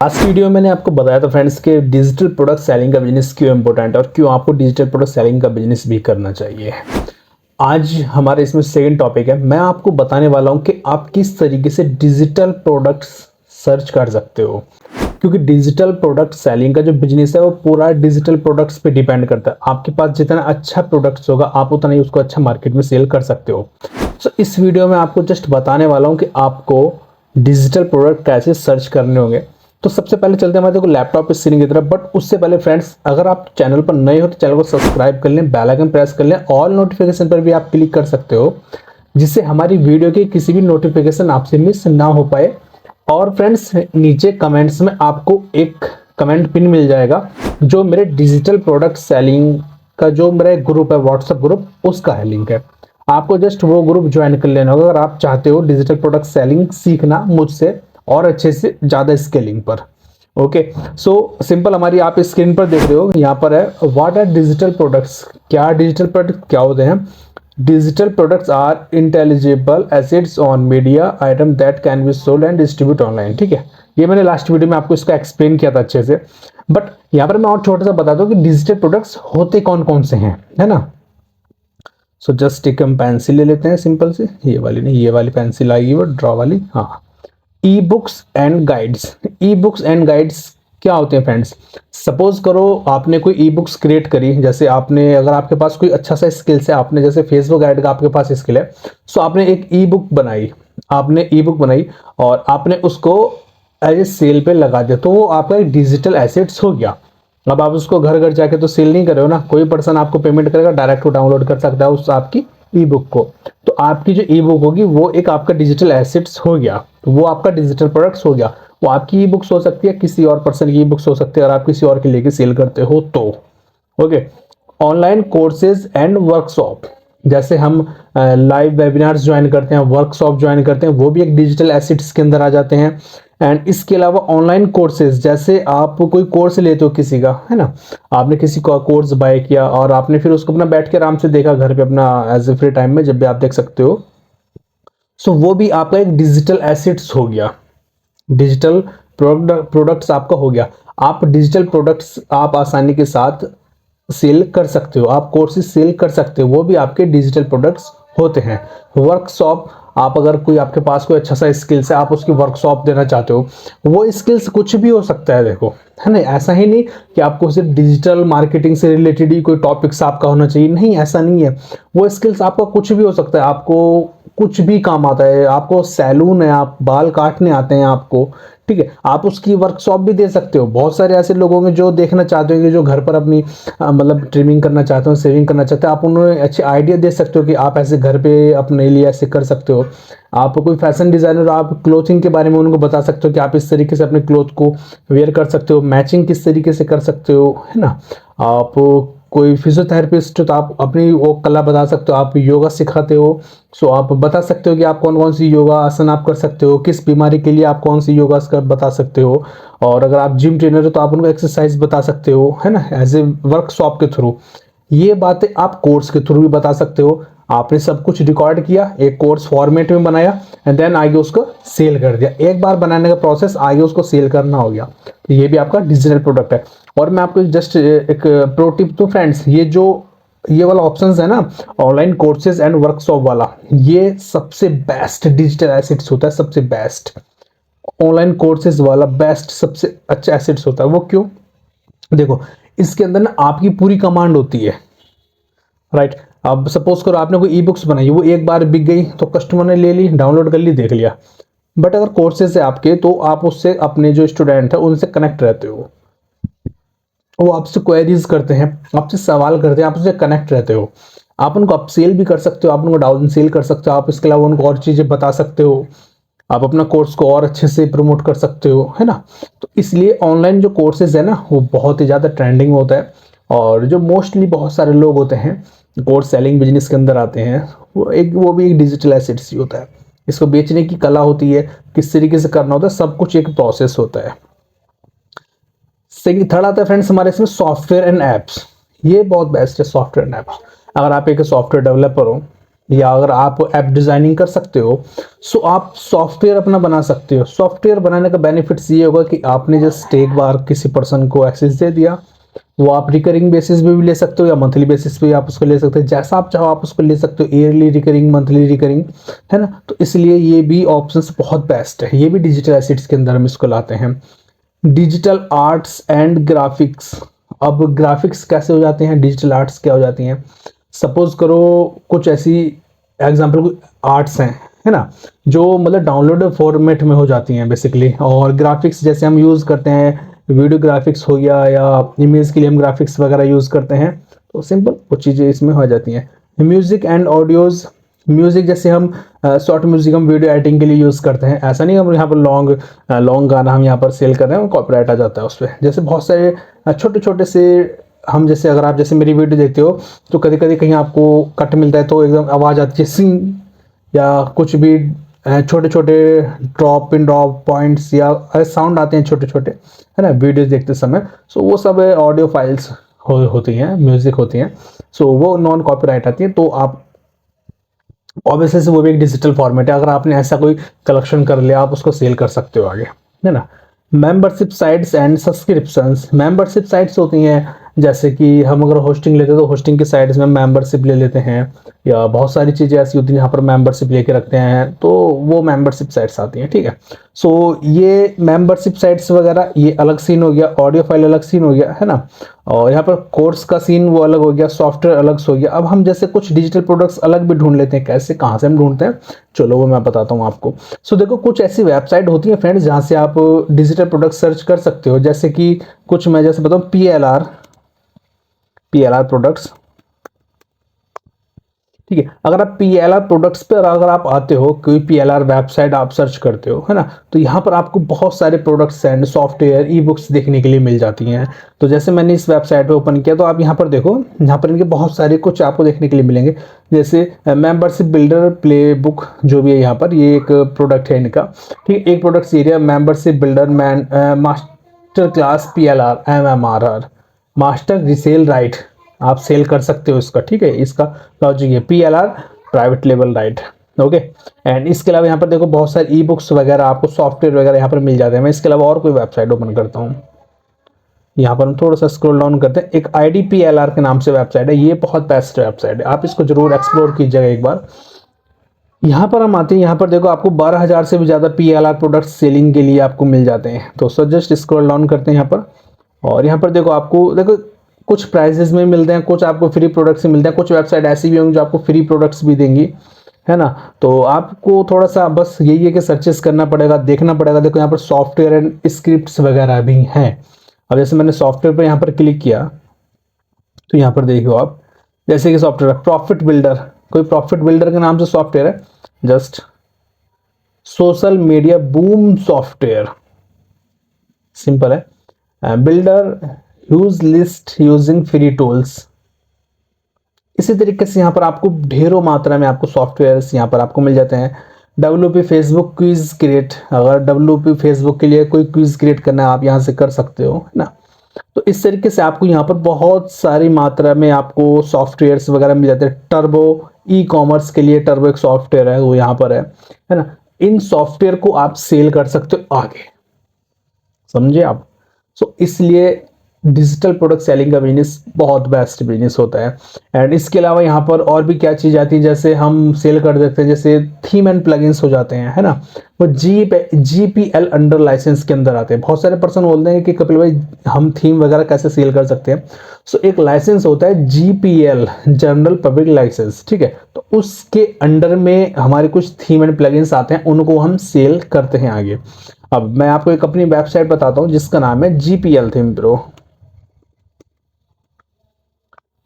आज वीडियो में मैंने आपको बताया था फ्रेंड्स कि डिजिटल प्रोडक्ट सेलिंग का बिजनेस क्यों इंपॉर्टेंट है और क्यों आपको डिजिटल प्रोडक्ट सेलिंग का बिजनेस भी करना चाहिए। आज हमारे इसमें सेकंड टॉपिक है। मैं आपको बताने वाला हूं कि आप किस तरीके से डिजिटल प्रोडक्ट्स सर्च कर सकते हो, क्योंकि डिजिटल प्रोडक्ट सेलिंग का जो बिजनेस है वो पूरा डिजिटल प्रोडक्ट्स पे डिपेंड करता है। आपके पास जितना अच्छा प्रोडक्ट्स होगा आप उतना ही उसको अच्छा मार्केट में सेल कर सकते हो। तो इस वीडियो में आपको जस्ट बताने वाला हूं कि आपको डिजिटल प्रोडक्ट कैसे सर्च करने होंगे। तो सबसे पहले चलते हैं हमारे देखो लैपटॉप पे स्क्रीन की तरफ। बट उससे पहले फ्रेंड्स, अगर आप चैनल पर नए हो तो चैनल को सब्सक्राइब कर लें, बेल आइकन प्रेस कर लें, ऑल नोटिफिकेशन पर भी आप क्लिक कर सकते हो, जिससे हमारी वीडियो की किसी भी नोटिफिकेशन आपसे मिस ना हो पाए। और फ्रेंड्स, नीचे कमेंट्स में आपको एक कमेंट पिन मिल जाएगा जो मेरे डिजिटल प्रोडक्ट सेलिंग का जो मेरा ग्रुप है, व्हाट्सएप ग्रुप, उसका है लिंक है। आपको जस्ट वो ग्रुप ज्वाइन कर लेना होगा अगर आप चाहते हो डिजिटल प्रोडक्ट सेलिंग सीखना मुझसे और अच्छे से ज़्यादा स्केलिंग पर। ओके, सो सिंपल हमारी आप स्क्रीन पर देख रहे हो, यहाँ पर है व्हाट आर डिजिटल प्रोडक्ट्स। क्या डिजिटल प्रोडक्ट क्या होते हैं? Digital products are intelligible assets on media item that can be sold and distribute online. ठीक है, ये मैंने लास्ट वीडियो में आपको इसका एक्सप्लेन किया था अच्छे से। बट यहाँ पर मैं और छोटा सा बता दूं कि डिजिटल प्रोडक्ट्स होते कौन कौन से हैं, है ना। सो जस्ट एक हम पेंसिल ले लेते हैं सिंपल से, ये वाली नहीं, ये वाली पेंसिल आएगी वो ड्रॉ वाली। हाँ, e books and guides. E books and guides क्या होते हैं फ्रेंड्स? सपोज करो आपने कोई ई बुक्स क्रिएट करी, जैसे आपने, अगर आपके पास कोई अच्छा सा स्किल्स है, आपने जैसे फेसबुक ऐड का आपके पास स्किल है, सो आपने एक ई बुक बनाई, आपने ई बुक बनाई और आपने उसको एज ए सेल पे लगा दिया, तो वो आपका एक डिजिटल एसेट्स हो गया। अब आप उसको घर घर जाके तो सेल नहीं कर रहे हो ना, कोई पर्सन आपको पेमेंट करेगा, डायरेक्ट वो डाउनलोड कर सकता है उस आपकी ई बुक को। तो आपकी जो ई बुक होगी वो एक आपका डिजिटल एसेट्स हो गया, तो वो आपका डिजिटल प्रोडक्ट्स हो गया। वो आपकी ई बुक्स हो सकती है, किसी और पर्सन की ई बुक्स हो सकती है, अगर आप किसी और के लेके सेल करते हो तो। Okay, online courses and workshop, जैसे हम लाइव वेबिनार्स ज्वाइन करते हैं, वर्कशॉप ज्वाइन करते हैं, वो भी एक डिजिटल एसेट्स के अंदर आ जाते हैं। एंड इसके अलावा ऑनलाइन कोर्सेज, जैसे आप कोई कोर्स लेते हो किसी का, है ना, आपने किसी का कोर्स बाय किया और आपने फिर उसको अपना बैठ के आराम से देखा घर पे अपना एज ए फ्री टाइम में, जब भी आप देख सकते हो। सो वो भी आपका एक डिजिटल एसेट्स हो गया, डिजिटल प्रोडक्ट्स आपका हो गया। आप डिजिटल प्रोडक्ट्स आप आसानी के साथ सेल कर सकते हो, आप कोर्सेज सेल कर सकते हो, वो भी आपके डिजिटल प्रोडक्ट्स होते हैं। वर्कशॉप, आप अगर कोई आपके पास कोई अच्छा सा स्किल्स है, आप उसकी वर्कशॉप देना चाहते हो, वो स्किल्स कुछ भी हो सकता है, देखो, है ना। ऐसा ही नहीं कि आपको सिर्फ डिजिटल मार्केटिंग से रिलेटेड ही कोई टॉपिक्स आपका होना चाहिए, नहीं, ऐसा नहीं है। वो स्किल्स आपका कुछ भी हो सकता है, आपको कुछ भी काम आता है, आपको सैलून है, आप बाल काटने आते हैं आपको, ठीक है, आप उसकी वर्कशॉप भी दे सकते हो। बहुत सारे ऐसे लोग होंगे जो देखना चाहते होंगे, जो घर पर अपनी मतलब ट्रिमिंग करना चाहते हो, सेविंग करना चाहते हो, आप उन्हें अच्छे आइडिया दे सकते हो कि आप ऐसे घर पे अपने लिए ऐसे कर सकते हो। आप कोई फैशन डिजाइनर, आप क्लोथिंग के बारे में उनको बता सकते हो कि आप इस तरीके से अपने क्लोथ को वेयर कर सकते हो, मैचिंग किस तरीके से कर सकते हो, है ना। आप कोई फिजियोथेरेपिस्ट हो तो आप अपनी वो कला बता सकते हो, आप योगा सिखाते हो, सो आप बता सकते हो कि आप कौन कौन सी योगा आसन आप कर सकते हो, किस बीमारी के लिए आप कौन सी योगा कर बता सकते हो। और अगर आप जिम ट्रेनर हो तो आप उनको एक्सरसाइज बता सकते हो, है ना, एज ए वर्कशॉप के थ्रू। ये बातें आप कोर्स के थ्रू भी बता सकते हो। आपने सब कुछ रिकॉर्ड किया, एक कोर्स फॉर्मेट में बनाया एंड देन आगे उसको सेल कर दिया। एक बार बनाने का प्रोसेस, आगे उसको सेल करना हो गया, तो ये भी आपका डिजिटल प्रोडक्ट है। और मैं आपको जस्ट एक प्रो टिप दूं फ्रेंड्स, ये वाला ऑप्शंस है ना, ऑनलाइन कोर्सेज एंड वर्कशॉप वाला, ये सबसे बेस्ट डिजिटल एसेट्स होता है, सबसे बेस्ट। ऑनलाइन कोर्सेज वाला बेस्ट, सबसे अच्छा एसेट्स होता है। वो क्यों? देखो, इसके अंदर ना आपकी पूरी कमांड होती है, राइट। अब सपोज करो आपने कोई ई बुक्स बनाई, वो एक बार बिक गई तो कस्टमर ने ले ली, डाउनलोड कर ली, देख लिया। बट अगर कोर्सेज है आपके, तो आप उससे अपने जो स्टूडेंट है उनसे कनेक्ट रहते हो, वो आपसे क्वेरीज करते हैं, आपसे सवाल करते हैं, आप उससे कनेक्ट रहते हो। आप उनको अपसेल भी कर सकते हो, आप उनको डाउन सेल कर सकते हो, आप इसके अलावा उनको और चीज़ें बता सकते हो, आप अपना कोर्स को और अच्छे से प्रमोट कर सकते हो, है ना। तो इसलिए ऑनलाइन जो कोर्सेज है ना, वो बहुत ही ज़्यादा ट्रेंडिंग होता है। और जो मोस्टली बहुत सारे लोग होते हैं कोर्स सेलिंग बिजनेस के अंदर आते हैं, वो भी एक डिजिटल एसेट्स ही होता है। इसको बेचने की कला होती है, किस तरीके से करना होता है, सब कुछ एक प्रोसेस होता है। थर्ड आता है फ्रेंड्स हमारे इसमें सॉफ्टवेयर एंड एप्स। ये बहुत बेस्ट है, सॉफ्टवेयर एंड एप्स। अगर आप एक सॉफ्टवेयर डेवलपर हो या अगर आप ऐप डिज़ाइनिंग कर सकते हो, सो आप सॉफ्टवेयर अपना बना सकते हो। सॉफ्टवेयर बनाने का बेनिफिट्स ये होगा कि आपने जस्ट एक बार किसी पर्सन को एक्सेस दे दिया, वो आप रिकरिंग बेसिस पे भी ले सकते हो या मंथली बेसिस पे आप उसको ले सकते हो, जैसा आप चाहो आप उसको ले सकते हो, ईयरली रिकरिंग, मंथली रिकरिंग, है ना। तो इसलिए ये भी ऑप्शंस बहुत बेस्ट है। ये भी डिजिटल एसेट्स के अंदर हम इसको लाते हैं। Digital arts and graphics. अब ग्राफिक्स कैसे हो जाते हैं, डिजिटल आर्ट्स क्या हो जाती हैं। सपोज करो कुछ ऐसी एग्जाम्पल आर्ट्स हैं, है ना, जो मतलब डाउनलोड फॉर्मेट में हो जाती हैं बेसिकली, और ग्राफिक्स जैसे हम यूज़ करते हैं, वीडियो ग्राफिक्स हो गया या इमेज के लिए हम ग्राफिक्स वगैरह यूज़ करते हैं, तो सिंपल वो चीज़ें इसमें हो जाती हैं। Music and audios. म्यूज़िक जैसे हम शॉर्ट म्यूज़िक हम वीडियो एडिटिंग के लिए यूज़ करते हैं, ऐसा नहीं हम यहाँ पर लॉन्ग गाना हम यहाँ पर सेल कर रहे हैं, कॉपीराइट आ जाता है उस पर। जैसे बहुत सारे छोटे छोटे से हम, जैसे अगर आप जैसे मेरी वीडियो देखते हो तो कभी कभी कहीं आपको कट मिलता है तो एकदम आवाज़ आती है सिंग, या कुछ भी छोटे छोटे ड्रॉप इन ड्रॉप पॉइंट्स या साउंड आते हैं छोटे छोटे, है ना, वीडियो देखते समय। सो वो सब ऑडियो फाइल्स होती हैं, म्यूज़िक होती हैं, सो वो नॉन कॉपीराइट आती है। तो आप ऑब्वियसली से वो भी एक डिजिटल फॉर्मेट है, अगर आपने ऐसा कोई कलेक्शन कर लिया आप उसको सेल कर सकते हो आगे, है ना। Membership sites and subscriptions. Membership sites होती हैं जैसे कि हम अगर होस्टिंग लेते हैं तो होस्टिंग की साइट्स में मेंबरशिप ले लेते हैं, या बहुत सारी चीज़ें ऐसी होती हैं जहाँ पर मेंबरशिप लेके रखते हैं, तो वो मेंबरशिप साइट्स आती हैं, ठीक है। सो ये मेंबरशिप साइट्स वगैरह ये अलग सीन हो गया, ऑडियो फाइल अलग सीन हो गया, है ना। और यहाँ पर कोर्स का सीन वो अलग हो गया, सॉफ्टवेयर अलग हो गया। अब हम जैसे कुछ डिजिटल प्रोडक्ट्स अलग भी ढूंढ लेते हैं, कैसे कहाँ से हम ढूंढते हैं, चलो वो मैं बताता हूँ आपको। सो देखो कुछ ऐसी वेबसाइट होती है फ्रेंड्स जहाँ से आप डिजिटल प्रोडक्ट सर्च कर सकते हो, जैसे कि कुछ मैं जैसे बताऊँ PLR प्रोडक्ट्स, ठीक है। अगर आप PLR प्रोडक्ट्स पर अगर आप आते हो, कोई PLR वेबसाइट आप सर्च करते हो, है ना, तो यहाँ पर आपको बहुत सारे products and software e books देखने के लिए मिल जाती हैं। तो जैसे मैंने इस वेबसाइट पे ओपन किया तो आप यहाँ पर देखो, यहाँ पर इनके बहुत सारे कुछ आपको देखने के लिए मिलेंगे, जैसे मेंबरशिप बिल्डर प्ले बुक जो भी है यहाँ पर, ये एक प्रोडक्ट है इनका, ठीक है। एक product area membership builder master class PLR MMRR, master resale right, आप सेल कर सकते हो इसका, ठीक है। इसका लॉजिक है PLR private level right, okay. And इसके अलावा यहाँ पर देखो बहुत सारे ई बुक्स वगैरह आपको सॉफ्टवेयर वगैरह यहाँ पर मिल जाते हैं। मैं इसके अलावा और कोई वेबसाइट ओपन करता हूँ, यहाँ पर हम थोड़ा सा स्क्रॉल डाउन करते हैं, एक IDPLR के नाम से वेबसाइट है, ये बहुत बेस्ट वेबसाइट है, आप इसको जरूर एक्सप्लोर कीजिएगा एक बार। यहाँ पर हम आते हैं, यहाँ पर देखो आपको 12,000 से भी ज़्यादा PLR प्रोडक्ट सेलिंग के लिए आपको मिल जाते हैं। तो जस्ट स्क्रॉल डाउन करते हैं यहाँ पर, और यहाँ पर देखो आपको देखो कुछ प्राइजेस में मिलते हैं, कुछ आपको फ्री प्रोडक्ट्स मिलते हैं, कुछ वेबसाइट ऐसी भी होंगी जो आपको फ्री प्रोडक्ट्स भी देंगी, है ना। तो आपको थोड़ा सा बस यही है कि सर्चेस करना पड़ेगा, देखना पड़ेगा। देखो यहाँ पर सॉफ्टवेयर एंड स्क्रिप्ट्स वगैरह भी हैं। अब जैसे मैंने सॉफ्टवेयर पर यहाँ पर क्लिक किया तो यहाँ पर देखो आप, जैसे कि सॉफ्टवेयर प्रॉफिट बिल्डर, कोई प्रॉफिट बिल्डर के नाम से सॉफ्टवेयर है, just social media boom software, simple है। Builder use list using free tools. इसी तरीके से यहाँ पर आपको ढेरों मात्रा में आपको सॉफ्टवेयर्स यहाँ पर आपको मिल जाते हैं। WP फेसबुक क्विज क्रिएट, अगर WP फेसबुक के लिए कोई क्विज क्रिएट करना है आप यहाँ से कर सकते हो, है ना। तो इस तरीके से आपको यहाँ पर बहुत सारी मात्रा में आपको सॉफ्टवेयर्स वगैरह मिल जाते हैं। टर्बो ई-कॉमर्स के लिए टर्बो एक सॉफ्टवेयर है, वो यहाँ पर है ना। इन सॉफ्टवेयर को आप सेल कर सकते हो आगे, समझे आप। सो इसलिए डिजिटल प्रोडक्ट सेलिंग का बिजनेस बहुत बेस्ट बिजनेस होता है। एंड इसके अलावा यहाँ पर और भी क्या चीज़ आती है, जैसे हम सेल कर देते हैं, जैसे थीम एंड प्लगइन्स हो जाते हैं, है ना, वो GPL अंडर लाइसेंस के अंदर आते हैं। बहुत सारे पर्सन बोलते हैं कि कपिल भाई हम थीम वगैरह कैसे सेल कर सकते हैं। सो एक लाइसेंस होता है GPL, जनरल पब्लिक लाइसेंस, ठीक है। तो उसके अंडर में हमारे कुछ थीम एंड प्लगइन्स आते हैं, उनको हम सेल करते हैं आगे। अब मैं आपको एक अपनी वेबसाइट बताता हूँ जिसका नाम है GPL theme pro.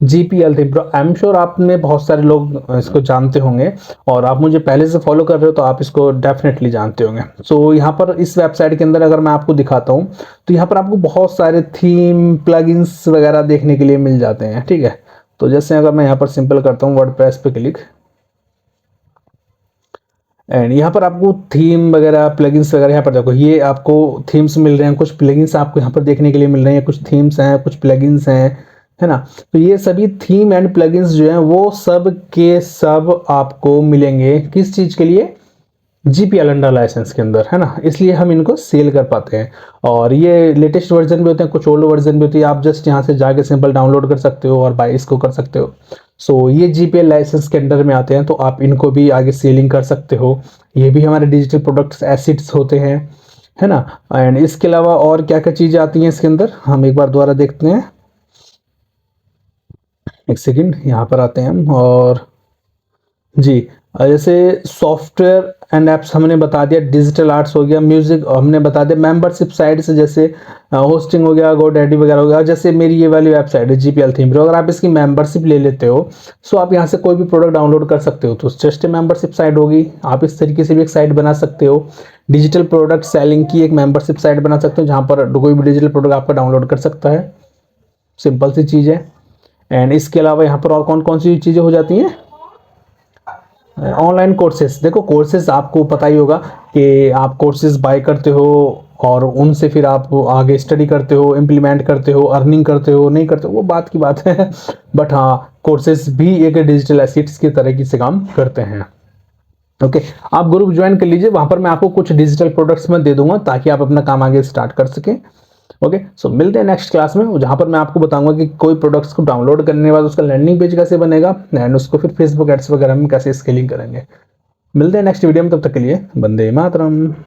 GPL theme pro, I am sure आप में बहुत सारे लोग इसको जानते होंगे, और आप मुझे पहले से फॉलो कर रहे हो तो आप इसको डेफिनेटली जानते होंगे। सो यहाँ पर इस वेबसाइट के अंदर अगर मैं आपको दिखाता हूँ तो यहाँ पर आपको बहुत सारे थीम प्लगइन्स वगैरह देखने के लिए मिल जाते हैं, ठीक है। तो जैसे अगर मैं यहाँ पर सिंपल करता हूँ वर्डप्रेस पे क्लिक, एंड यहाँ पर आपको थीम वगैरह प्लगइन्स वगैरह यहाँ पर देखो, ये आपको थीम्स मिल रहे हैं, कुछ प्लगइन्स आपको यहाँ पर देखने के लिए मिल रहे हैं, कुछ थीम्स हैं, कुछ प्लगइन्स हैं, है ना। तो ये सभी थीम एंड प्लगइन्स जो हैं वो सब के सब आपको मिलेंगे किस चीज़ के लिए, जीपीएल अंडर लाइसेंस के अंदर, है ना। इसलिए हम इनको सेल कर पाते हैं। और ये लेटेस्ट वर्जन भी होते हैं, कुछ ओल्ड वर्जन भी होती है, आप जस्ट यहाँ से जाके सिंपल डाउनलोड कर सकते हो और बाय इसको कर सकते हो। सो ये जीपीएल लाइसेंस के अंडर में आते हैं, तो आप इनको भी आगे सेलिंग कर सकते हो। ये भी हमारे डिजिटल प्रोडक्ट्स एसिड्स होते हैं, है ना। एंड इसके अलावा और क्या क्या चीज़ें आती हैं इसके अंदर, हम एक बार दोबारा देखते हैं। एक सेकेंड, यहाँ पर आते हैं हम। और जी, जैसे सॉफ्टवेयर एंड एप्स हमने बता दिया, डिजिटल आर्ट्स हो गया, म्यूजिक हमने बता दिया, मेंबरशिप साइट से जैसे होस्टिंग हो गया, गोडैडी वगैरह हो गया। जैसे मेरी ये वाली वेबसाइट है जीपीएल थीम प्रो, अगर आप इसकी मेंबरशिप ले लेते हो सो आप यहाँ से कोई भी प्रोडक्ट डाउनलोड कर सकते हो। तो जस्ट मेंबरशिप साइट होगी, आप इस तरीके से भी एक साइट बना सकते हो। डिजिटल प्रोडक्ट सेलिंग की एक मेंबरशिप साइट बना सकते हो जहाँ पर कोई भी डिजिटल प्रोडक्ट आपका डाउनलोड कर सकता है। सिंपल सी चीज़ है। एंड इसके अलावा यहाँ पर और कौन कौन सी चीज़ें हो जाती हैं, ऑनलाइन कोर्सेज। देखो कोर्सेज आपको पता ही होगा कि आप कोर्सेज बाय करते हो और उनसे फिर आप आगे स्टडी करते हो, इम्प्लीमेंट करते हो, अर्निंग करते हो, नहीं करते हो वो बात की बात है बट हाँ, कोर्सेज भी एक डिजिटल एसेट्स की तरह से काम करते हैं। ओके, आप ग्रुप ज्वाइन कर लीजिए, वहां पर मैं आपको कुछ डिजिटल प्रोडक्ट्स में दे दूंगा ताकि आप अपना काम आगे स्टार्ट कर सकें। ओके, सो मिलते हैं नेक्स्ट क्लास में, जहां पर मैं आपको बताऊंगा कि कोई प्रोडक्ट्स को डाउनलोड करने के बाद उसका लैंडिंग पेज कैसे बनेगा एंड उसको फिर फेसबुक एड्स वगैरह में कैसे स्केलिंग करेंगे। मिलते हैं नेक्स्ट वीडियो में, तब तक के लिए वंदे मातरम।